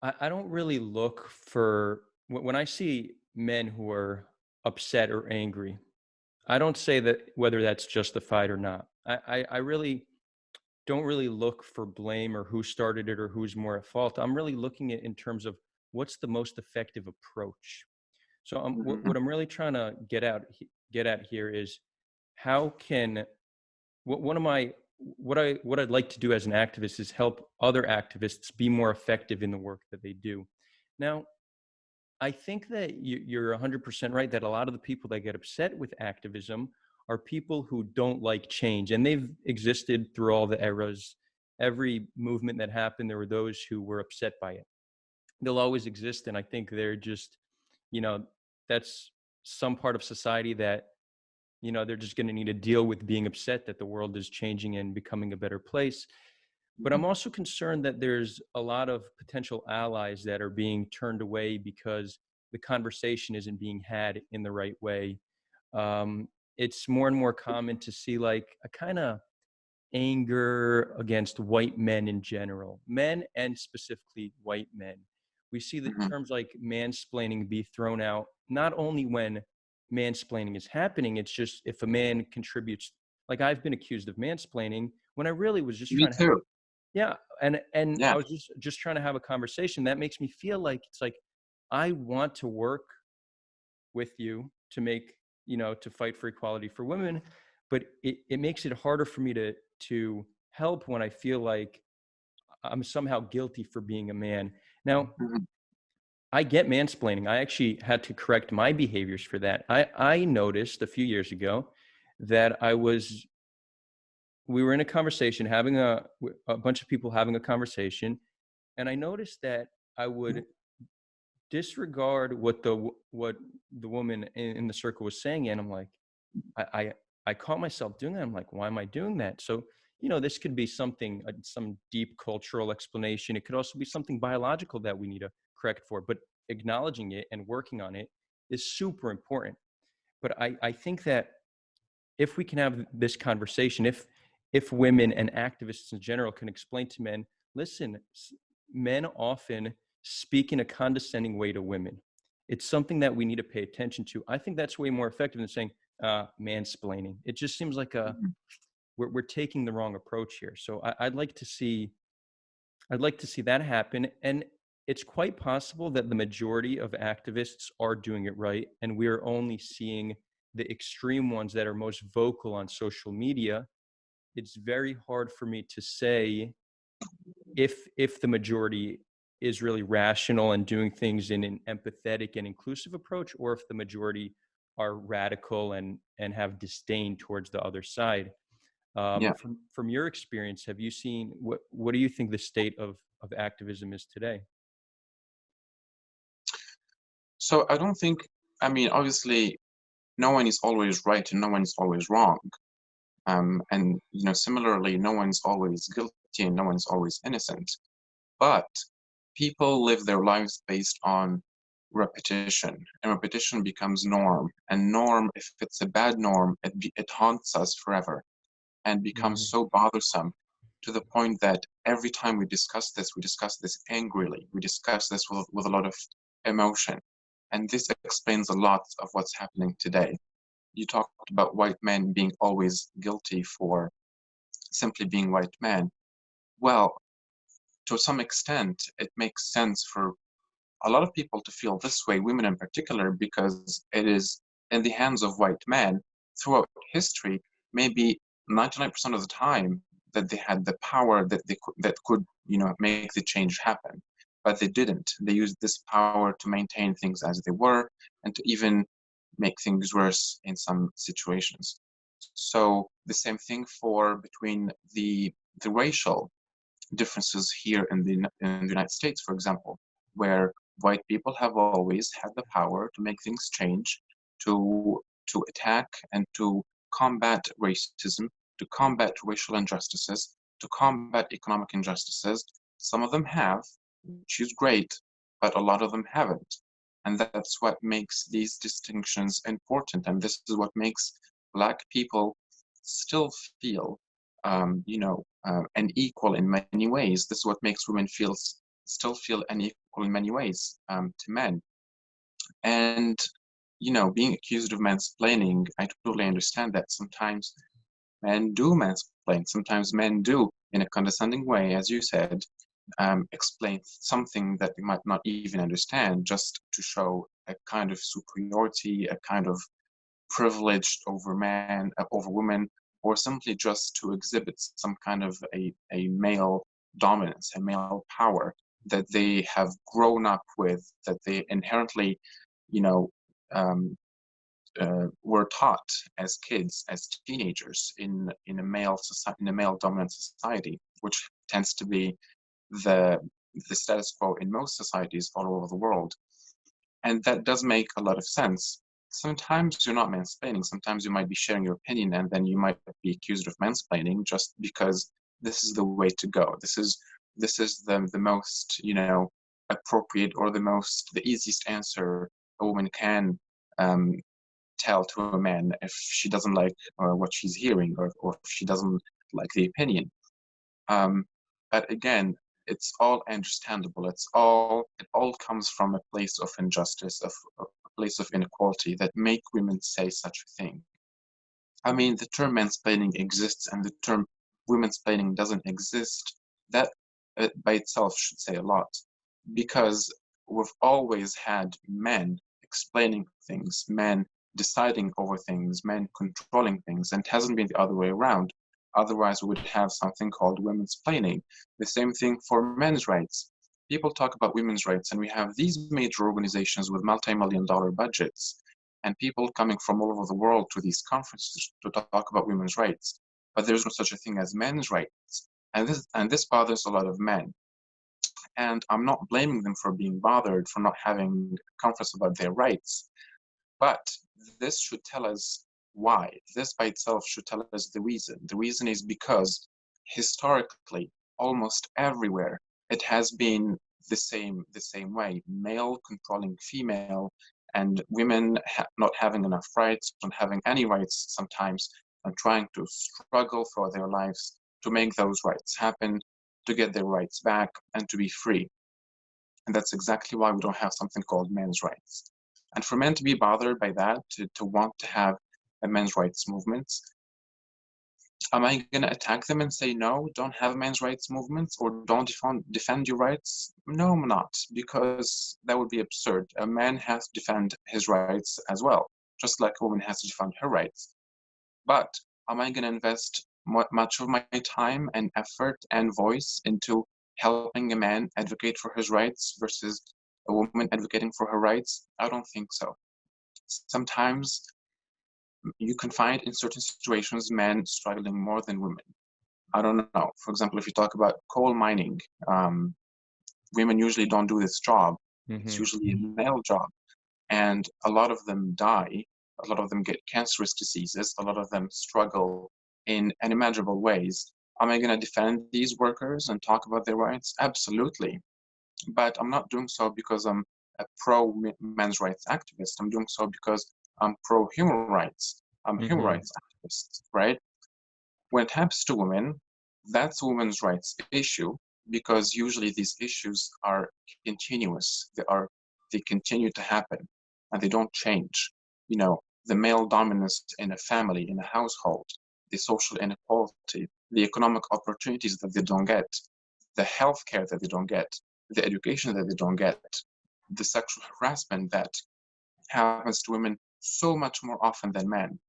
I don't really look for when I see men who are upset or angry. I don't say that whether that's justified or not. I really don't really look for blame or who started it or who's more at fault. I'm really looking at in terms of what's the most effective approach. So Mhm. what I'm really trying to get at here is how can one of my what I'd like to do as an activist is help other activists be more effective in the work that they do. Now, I think that you're 100% right that a lot of the people that get upset with activism are people who don't like change, and they've existed through all the eras. Every movement that happened, there were those who were upset by it. They'll always exist, and I think they're just, you know, that's some part of society that they're just going to need to deal with being upset that the world is changing and becoming a better place. But I'm also concerned that there's a lot of potential allies that are being turned away because the conversation isn't being had in the right way. It's more and more common to see like a kind of anger against white men in general, men and specifically white men. We see that Mhm. terms like mansplaining be thrown out not only when mansplaining is happening, it's just if a man contributes. Like I've been accused of mansplaining when I really was just Me trying to have a too. yeah, and Yeah. I was just trying to have a conversation. That makes me feel like it's like I want to work with you to make to fight for equality for women, but it makes it harder for me to help when I feel like I'm somehow guilty for being a man. Now, Mhm. I get mansplaining. I actually had to correct my behaviors for that. I noticed a few years ago that we were in a conversation having a bunch of people having a conversation, and I noticed that I would disregard what the woman in the circle was saying, and I'm like, I, I I caught myself doing that. I'm like, why am I doing that? So this could be something, some deep cultural explanation. It could also be something biological that we need to correct for. But acknowledging it and working on it is super important. But I think that if we can have this conversation, if women and activists in general can explain to men, listen, men often speak in a condescending way to women. It's something that we need to pay attention to. I think that's way more effective than saying mansplaining. It just seems like Mhm. we're taking the wrong approach here. So I'd like to see that happen. And it's quite possible that the majority of activists are doing it right. And we are only seeing the extreme ones that are most vocal on social media. It's very hard for me to say if the majority is really rational and doing things in an empathetic and inclusive approach, or if the majority are radical and have disdain towards the other side. Yeah. From your experience, have you seen what do you think the state of activism is today? So I don't think, I mean, obviously, no one is always right and no one is always wrong. And similarly, no one's always guilty and no one's always innocent. But people live their lives based on repetition, and repetition becomes norm. And norm, if it's a bad norm, it haunts us forever and becomes Mhm. so bothersome to the point that every time we discuss this angrily. We discuss this with a lot of emotion. And this explains a lot of what's happening today. You talked about white men being always guilty for simply being white men. Well, to some extent, it makes sense for a lot of people to feel this way, women in particular, because it is in the hands of white men throughout history, maybe 99% of the time that they had the power that could make the change happen, but they didn't. They used this power to maintain things as they were and to even make things worse in some situations. So the same thing for between the racial differences here in the United States, for example, where white people have always had the power to make things change, to attack and to combat racism, to combat racial injustices, to combat economic injustices. Some of them have, which is great, but a lot of them haven't. And that's what makes these distinctions important. And this is what makes Black people still feel, unequal in many ways. This is what makes women still feel unequal in many ways to men. And being accused of mansplaining, I totally understand that sometimes men do mansplain. Sometimes men do, in a condescending way, as you said, explain something that they might not even understand, just to show a kind of superiority, a kind of privileged over over women, or simply just to exhibit some kind of a male dominance, a male power that they have grown up with, that they inherently, you know, um, were taught as kids, as teenagers in a male society, in a male dominant society, which tends to be the the status quo in most societies all over the world. And that does make a lot of sense. Sometimes you're not mansplaining, sometimes you might be sharing your opinion, and then you might be accused of mansplaining just because this is the way to go. This is the most, appropriate, or the easiest answer a woman can um, tell to a man if she doesn't like what she's hearing, or if she doesn't like the opinion. Um, but again, it's all understandable. It all comes from a place of injustice, of a place of inequality that make women say such a thing. I mean, the term mansplaining exists and the term women'splaining doesn't exist. That by itself should say a lot, because we've always had men explaining things, men deciding over things, men controlling things, and it hasn't been the other way around. Otherwise, we would have something called women'splaining. The same thing for men's rights. People talk about women's rights, and we have these major organizations with multi-million-dollar budgets and people coming from all over the world to these conferences to talk about women's rights. But there's no such a thing as men's rights. And this bothers a lot of men. And I'm not blaming them for being bothered, for not having a conference about their rights. But this should tell us why. This by itself should tell us the reason. The reason is because historically, almost everywhere, it has been the same way. Male controlling female, and women not having enough rights, not having any rights sometimes, and trying to struggle for their lives to make those rights happen, to get their rights back, and to be free. And that's exactly why we don't have something called men's rights. And for men to be bothered by that, to want to have a men's rights movement, am I going to attack them and say, no, don't have men's rights movements, or don't defend your rights? No, I'm not, because that would be absurd. A man has to defend his rights as well, just like a woman has to defend her rights. But am I going to invest much of my time and effort and voice into helping a man advocate for his rights versus a woman advocating for her rights? I don't think so. Sometimes you can find in certain situations men struggling more than women. I don't know. For example, if you talk about coal mining, women usually don't do this job. It's usually a male job. And a lot of them die. A lot of them get cancerous diseases. A lot of them struggle in unimaginable ways. Am I going to defend these workers and talk about their rights? Absolutely. But I'm not doing so because I'm a pro-men's rights activist. I'm doing so because I'm pro-human rights. I'm a human rights activist, right? When it happens to women, that's a women's rights issue, because usually these issues are continuous. They continue to happen and they don't change. The male dominance in a family, in a household, the social inequality, the economic opportunities that they don't get, the health care that they don't get, the education that they don't get, the sexual harassment that happens to women so much more often than men.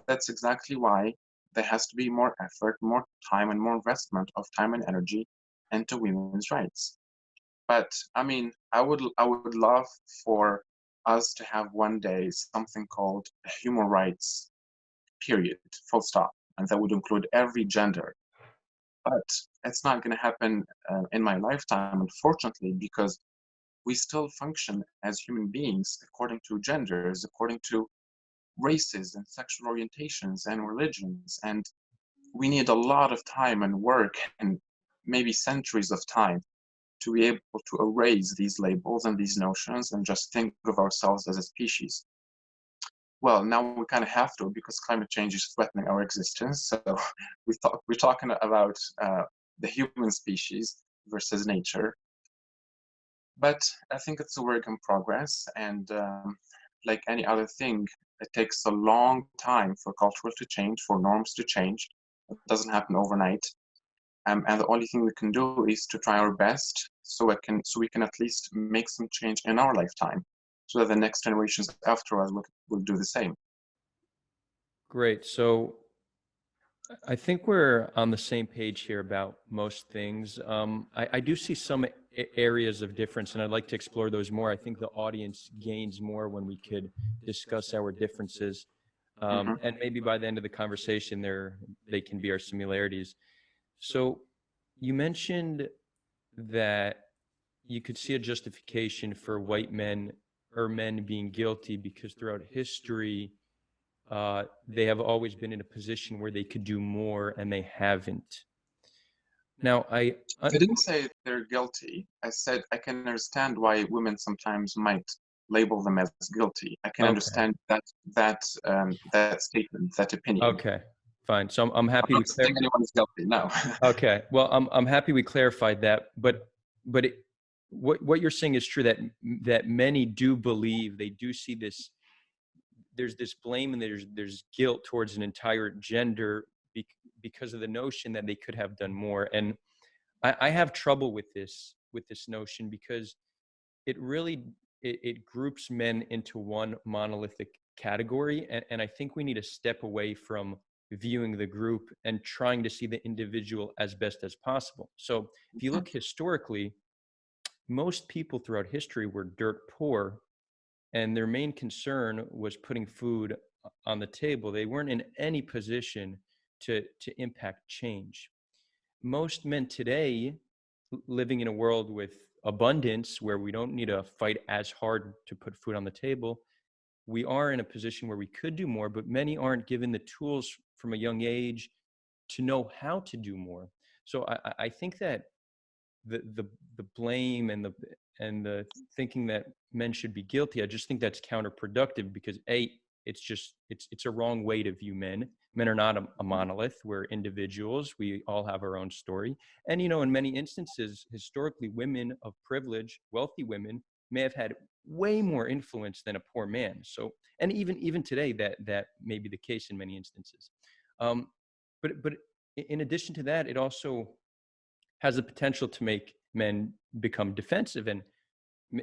That's exactly why there has to be more effort, more time, and more investment of time and energy into women's rights. But I mean, I would love for us to have one day something called a human rights period, full stop, and that would include every gender. but it's not going to happen in my lifetime, unfortunately, because we still function as human beings according to genders, according to races and sexual orientations and religions. And we need a lot of time and work and maybe centuries of time to be able to erase these labels and these notions and just think of ourselves as a species. Well, now we kind of have to because climate change is threatening our existence. So we're talking about the human species versus nature. But I think it's a work in progress, and like any other thing, it takes a long time for culture to change, for norms to change. It doesn't happen overnight, and the only thing we can do is to try our best, so we can at least make some change in our lifetime, so that the next generations after us will do the same. Great. So I think we're on the same page here about most things. I do see some areas of difference, and I'd like to explore those more. I think the audience gains more when we could discuss our differences, Hmm. and maybe by the end of the conversation, they can be our similarities. So you mentioned that you could see a justification for white men or men being guilty because throughout history, they have always been in a position where they could do more and they haven't. Now, I didn't say they're guilty. I said I can understand why women sometimes might label them as guilty. I can okay, understand that statement, that opinion. okay, fine. So I'm I'm happy we not saying anyone is guilty. No. okay. Well, I'm happy we clarified that. But what you're saying is true that many do believe they do see this. There's this blame and there's guilt towards an entire gender because of the notion that they could have done more. And I have trouble with this notion because it really it groups men into one monolithic category, and I think we need to step away from viewing the group and trying to see the individual as best as possible. So if you look historically, most people throughout history were dirt poor, and their main concern was putting food on the table. They weren't in any position to impact change. Most men today, living in a world with abundance where we don't need to fight as hard to put food on the table, we are in a position where we could do more, but many aren't given the tools from a young age to know how to do more. So I think that the blame and the thinking that men should be guilty, I just think that's counterproductive because it's a wrong way to view men. Men are not a monolith. We're individuals. We all have our own story. And in many instances, historically, women of privilege, wealthy women, may have had way more influence than a poor man. So, and even today, that may be the case in many instances. Um, but in addition to that, it also has the potential to make men become defensive, and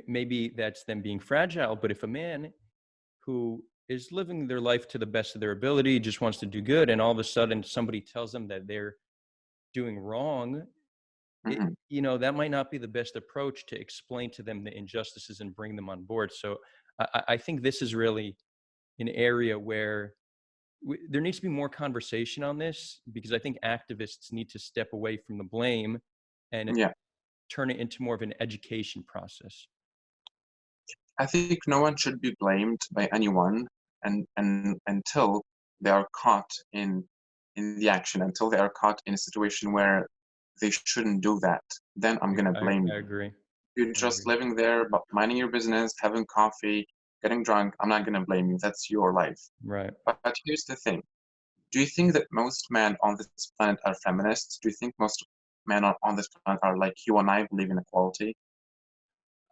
maybe that's them being fragile. But if a man who is living their life to the best of their ability just wants to do good, and all of a sudden somebody tells them that they're doing wrong, Mhm. that might not be the best approach to explain to them the injustices and bring them on board. So I think this is really an area where there needs to be more conversation on this, because I think activists need to step away from the blame and Yeah, turn it into more of an education process. I think no one should be blamed by anyone, and until they are caught in the action, until they are caught in a situation where they shouldn't do that. Then I'm gonna blame I them. agree. You're I just agree. living there, but minding your business, having coffee, getting drunk. I'm not gonna blame you. That's your life. Right. But here's the thing. Do you think that most men on this planet are feminists? Do you think most men on this planet are like you and I, believe in equality?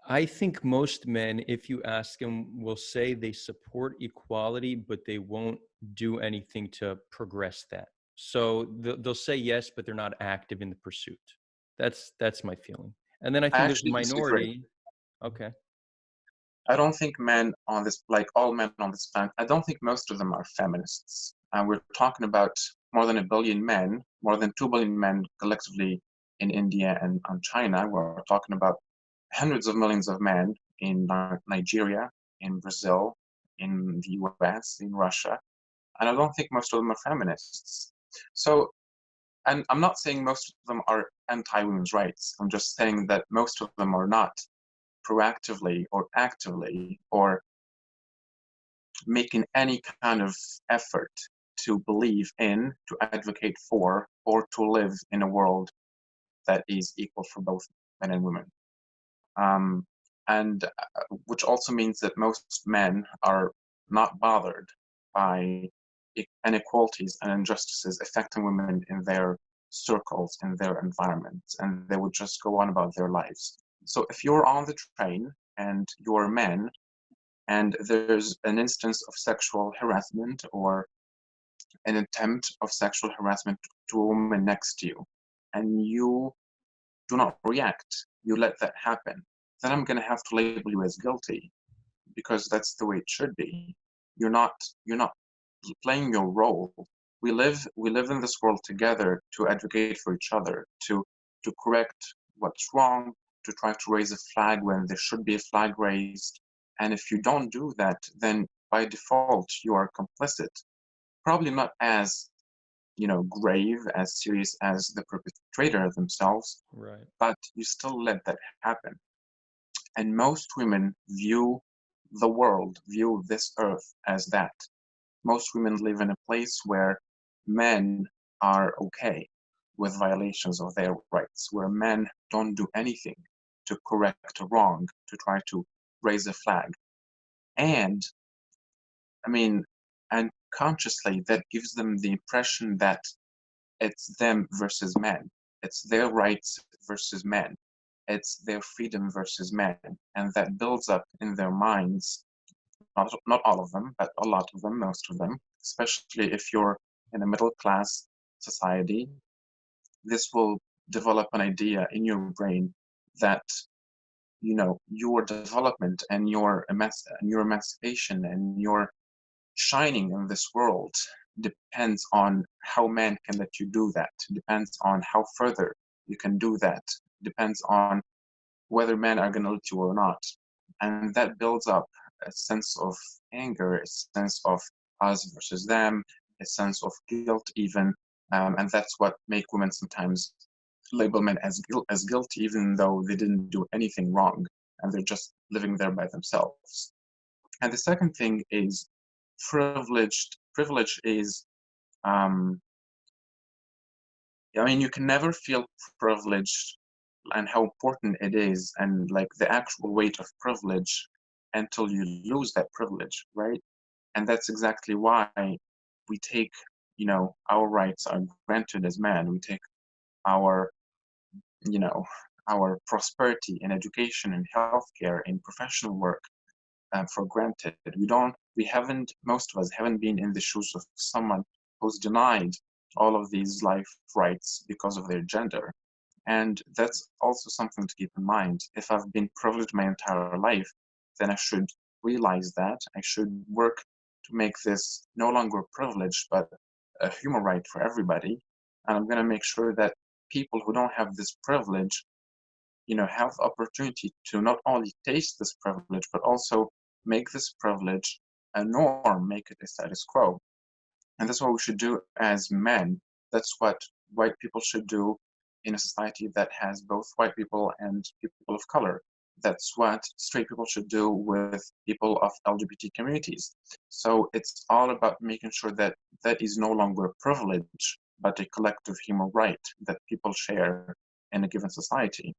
I think most men, if you ask them, will say they support equality, but they won't do anything to progress that. So they'll say yes, but they're not active in the pursuit. That's my feeling. And then I I think there's a actually disagree. minority. Okay. I don't think men on this, like all men on this planet, I don't think most of them are feminists. And we're talking about more than 1 billion men, more than 2 billion men collectively in India and China. We're talking about hundreds of millions of men in Nigeria, in Brazil, in the US, in Russia. And I don't think most of them are feminists. So and I'm not saying most of them are anti-women's rights. I'm just saying that most of them are not proactively or actively or making any kind of effort to believe in, to advocate for, or to live in a world that is equal for both men and women. And which also means that most men are not bothered by inequalities and injustices affecting women in their circles, in their environments, and they would just go on about their lives. So if you're on the train and you're men and there's an instance of sexual harassment or an attempt of sexual harassment to a woman next to you, and you do not react, you let that happen, then I'm going to have to label you as guilty because that's the way it should be. You're not playing your role. We live in this world together to advocate for each other, to correct what's wrong, to try to raise a flag when there should be a flag raised. And if you don't do that, then by default you are complicit. Probably not as grave, as serious as the perpetrator themselves, Right. but you still let that happen. And most women view the world, view this earth as that. Most women live in a place where men are okay with violations of their rights, where men don't do anything to correct a wrong, to try to raise a flag. And I mean, unconsciously, that gives them the impression that it's them versus men. It's their rights versus men. It's their freedom versus men. And that builds up in their minds, not all of them, but a lot of them, most of them, especially if you're in a middle class society. This will develop an idea in your brain that your development and your emancipation and your shining in this world depends on how men can let you do that, depends on how further you can do that, depends on whether men are going to let you or not. And that builds up a sense of anger, a sense of us versus them, a sense of guilt even. And that's what make women sometimes label men as guilty, even though they didn't do anything wrong and they're just living there by themselves. And the second thing is privileged. Privilege is, you can never feel privileged and how important it is and like the actual weight of privilege until you lose that privilege, right? And that's exactly why we take, our rights are granted as men. We take our, you know, our prosperity in education and healthcare and professional work for granted. Most of us haven't been in the shoes of someone who's denied all of these life rights because of their gender. And that's also something to keep in mind. If I've been privileged my entire life, then I should realize that. I should work to make this no longer a privilege, but a human right for everybody. And I'm going to make sure that people who don't have this privilege, have the opportunity to not only taste this privilege, but also make this privilege a norm, make it a status quo. And that's what we should do as men. That's what white people should do in a society that has both white people and people of color. That's what straight people should do with people of LGBT communities. So it's all about making sure that that is no longer a privilege, but a collective human right that people share in a given society.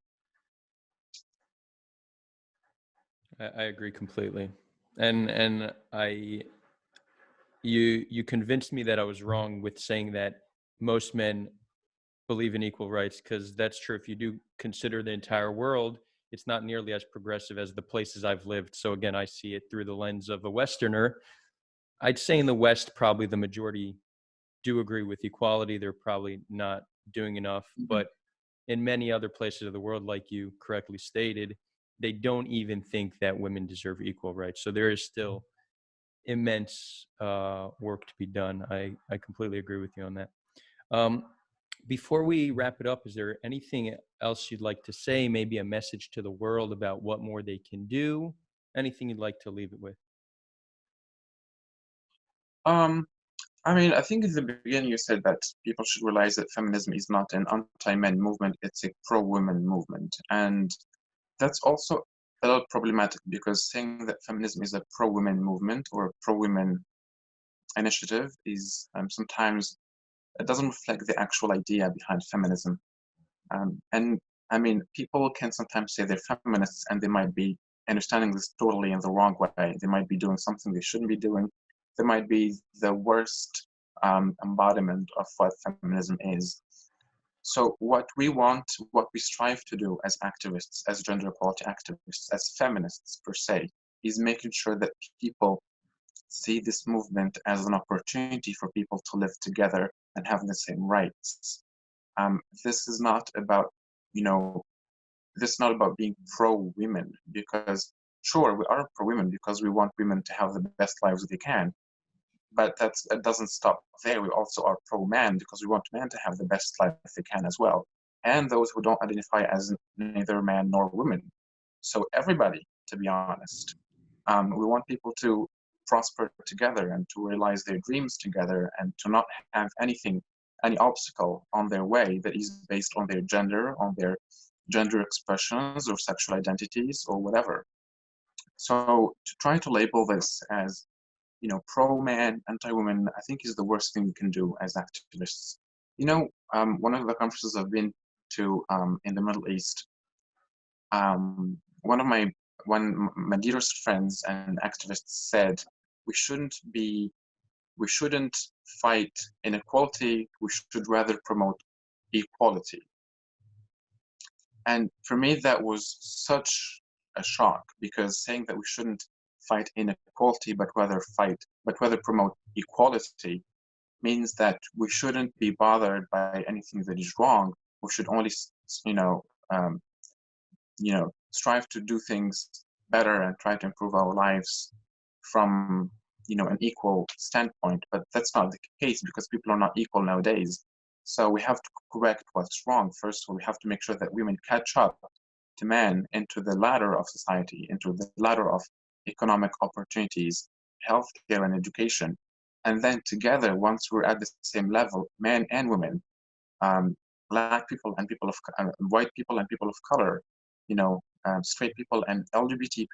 I agree completely. And you convinced me that I was wrong with saying that most men believe in equal rights, because that's true. If you do consider the entire world, it's not nearly as progressive as the places I've lived. So again, I see it through the lens of a Westerner. I'd say in the West, probably the majority do agree with equality. They're probably not doing enough. Mhm. But in many other places of the world, like you correctly stated, they don't even think that women deserve equal rights. So there is still immense work to be done. I completely agree with you on that. Um, before we wrap it up, is there anything else you'd like to say? Maybe a message to the world about what more they can do? Anything you'd like to leave it with? Um, I mean, I think in the beginning you said that people should realize that feminism is not an anti-men movement, it's a pro-women movement. And that's also a little problematic because saying that feminism is a pro-women movement or a pro-women initiative is sometimes it doesn't reflect the actual idea behind feminism. And I mean, people can sometimes say they're feminists and they might be understanding this totally in the wrong way. They might be doing something they shouldn't be doing. They might be the worst embodiment of what feminism is. So what we want, what we strive to do as activists, as gender equality activists, as feminists per se, is making sure that people see this movement as an opportunity for people to live together and have the same rights. This is not about, you know, this is not about being pro-women because sure, we are pro-women because we want women to have the best lives they can, but that doesn't stop there. We also are pro-man because we want men to have the best life they can as well, and those who don't identify as neither man nor woman. So everybody, to be honest, we want people to prosper together and to realize their dreams together and to not have any obstacle on their way that is based on their gender, on their gender expressions or sexual identities or whatever. So to try to label this as, pro-man, anti-woman, I think is the worst thing we can do as activists. One of the conferences I've been to in the Middle East, one of my dearest friends and activists said, we shouldn't be, we shouldn't fight inequality, we should rather promote equality. And for me, that was such a shock because saying that we shouldn't fight inequality, but rather promote equality means that we shouldn't be bothered by anything that is wrong. We should only, you know, um, strive to do things better and try to improve our lives from, an equal standpoint. But that's not the case because people are not equal nowadays. So we have to correct what's wrong. First, we have to make sure that women catch up to men into the ladder of society, into the ladder of economic opportunities, healthcare, and education. And then together, once we're at the same level, men and women, um, black people and white people and people of color, straight people and LGBT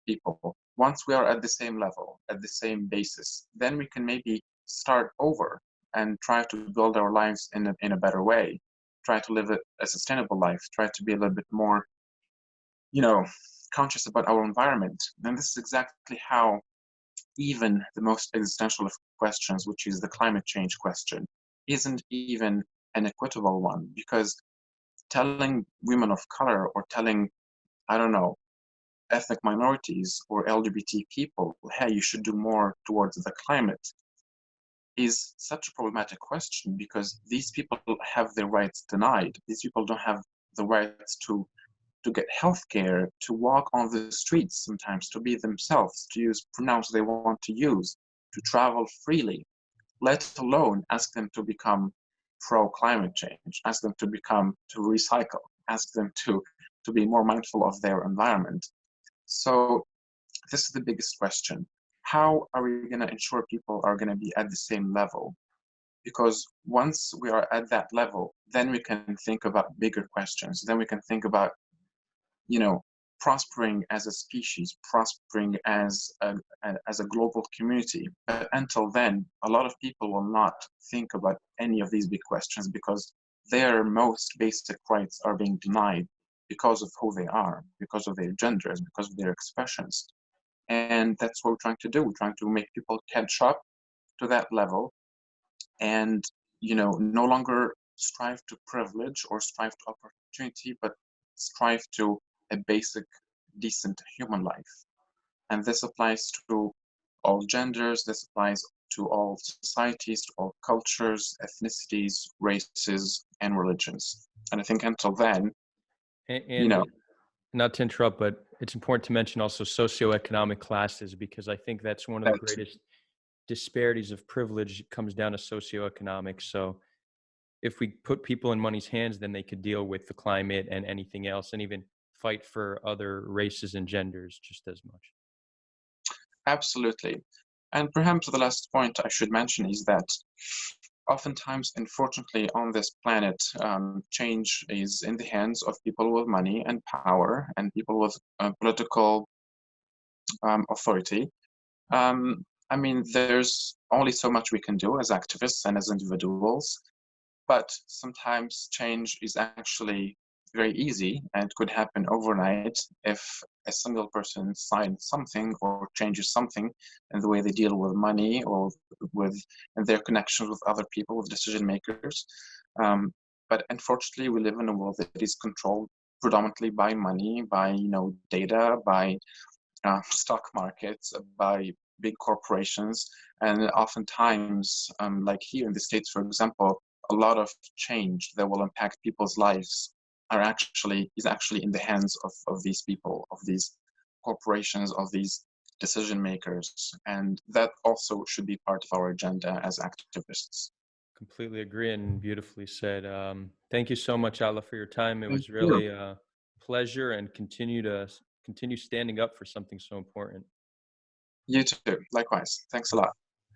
people. Once we are at the same level, at the same basis, then we can maybe start over and try to build our lives in a better way, try to live a sustainable life, try to be a little bit more, conscious about our environment. And this is exactly how even the most existential of questions, which is the climate change question, isn't even an equitable one because telling women of color or telling, I don't know, ethnic minorities or LGBT people, hey, you should do more towards the climate, is such a problematic question because these people have their rights denied. These people don't have the rights to get healthcare, to walk on the streets sometimes, to be themselves, to use pronouns they want to use, to travel freely, let alone ask them to become pro-climate change, ask them to recycle, ask them to be more mindful of their environment. So this is the biggest question. How are we going to ensure people are going to be at the same level? Because once we are at that level, then we can think about bigger questions. Then we can think about, prospering as a species, prospering as a global community. But until then, a lot of people will not think about any of these big questions because their most basic rights are being denied because of who they are, because of their genders, because of their expressions. And that's what we're trying to do. We're trying to make people catch up to that level and, no longer strive to privilege or strive to opportunity, but strive to a basic, decent human life. And this applies to all genders, this applies to all societies, to all cultures, ethnicities, races, and religions. And I think until then, And not to interrupt, but it's important to mention also socioeconomic classes, because I think that's one of the greatest disparities of privilege comes down to socioeconomic. So if we put people in money's hands, then they could deal with the climate and anything else, and even fight for other races and genders just as much. absolutely. And perhaps the last point I should mention is that oftentimes, unfortunately, on this planet, change is in the hands of people with money and power and people with political authority. I mean, there's only so much we can do as activists and as individuals, but sometimes change is actually very easy and could happen overnight if a single person signs something or changes something in the way they deal with money or with in their connections with other people, with decision makers. But unfortunately, we live in a world that is controlled predominantly by money, by data, by stock markets, by big corporations, and oftentimes, like here in the States, for example, a lot of change that will impact people's lives is actually in the hands of these people, of these corporations, of these decision makers, and that also should be part of our agenda as activists. Completely agree and beautifully said. Thank you so much, Allah, for your time. It Thank was you. really a pleasure, and continue standing up for something so important. You too. Likewise. Thanks a lot.